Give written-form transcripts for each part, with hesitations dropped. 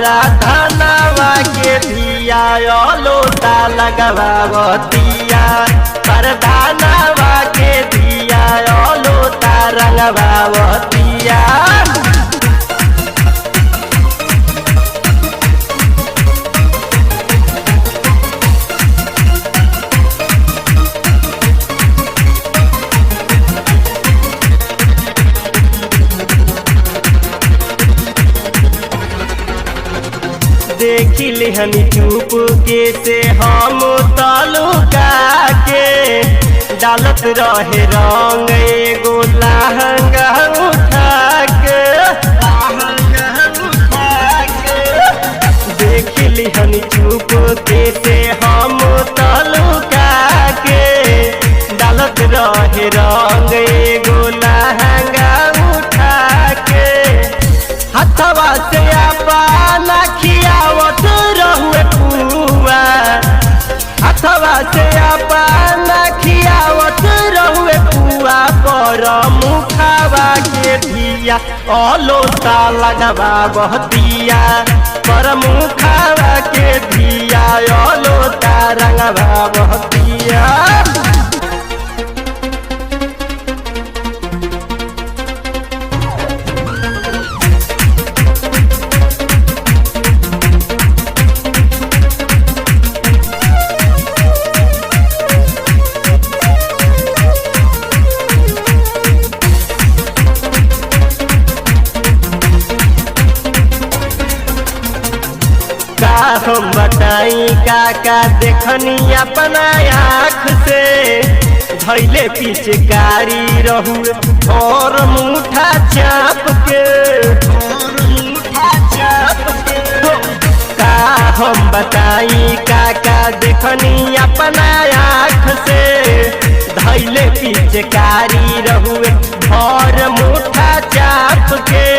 पारा धनवा के धिया लोटा लगवावतिया पर धनवा के धिया लोटा रंगवावतिया। देखी लिहनी चुप के से हम तालुका के डालत रहे रंग एगो लहंगा उठा के। देखी लिहनी चुप के से हम तालुका के डालत रहे रंग एगो लहंगा उठा के। हथवा से अपना खियावत रहुए पुआ, हथवा से अपना खियावत रहुए पुआ पर मुखावा के धिया लोटा लगवावतिया पर मुखावा के धिया लोटा रंगवावतिया। हम बताई काका देखनी अपना आँख से धैले पिचकारी रहुए और मुठा चाप के। का हम बताई काका देखनी अपना आँख से धैले पिचकारी रहुए और मुठा चाप के।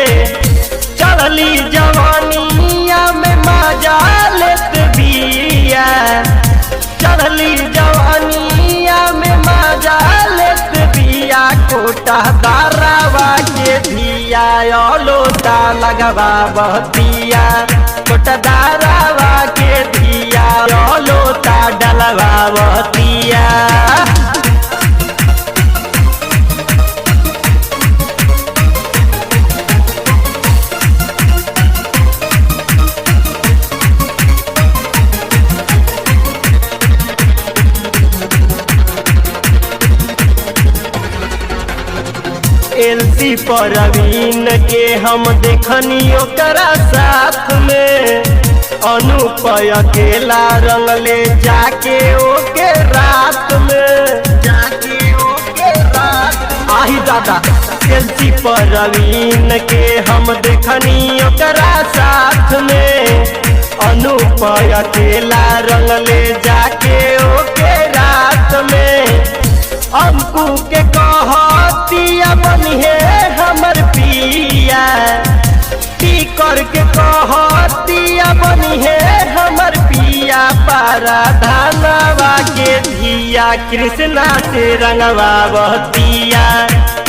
चढ़ली जवानिया में मजा लेत बिया, चढ़ली जवानिया में मजा लेत बिया कोटा दारावा के धिया लोटा लगवावतिया कोटा दारावा के धिया लोटा डलवावतिया। एलसी परवीन के हम देखनी ओकरा साथ में अनुपय अकेला रंगले जाके ओके रात में आही दादा। एलसी परवीन के हम देखनी ओकरा साथ में अनुपय अकेला रंगले जाके ओके रात में। अंकु के कहतिया बनिहे हमर पिया टी करके कहतिया बनिहे हमर पिया पारा धनवा के धिया कृष्णा से रंगवावतिया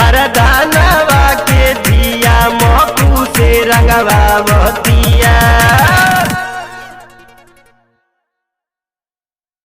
पारा धनवा के धिया मकू से रंगवावतिया।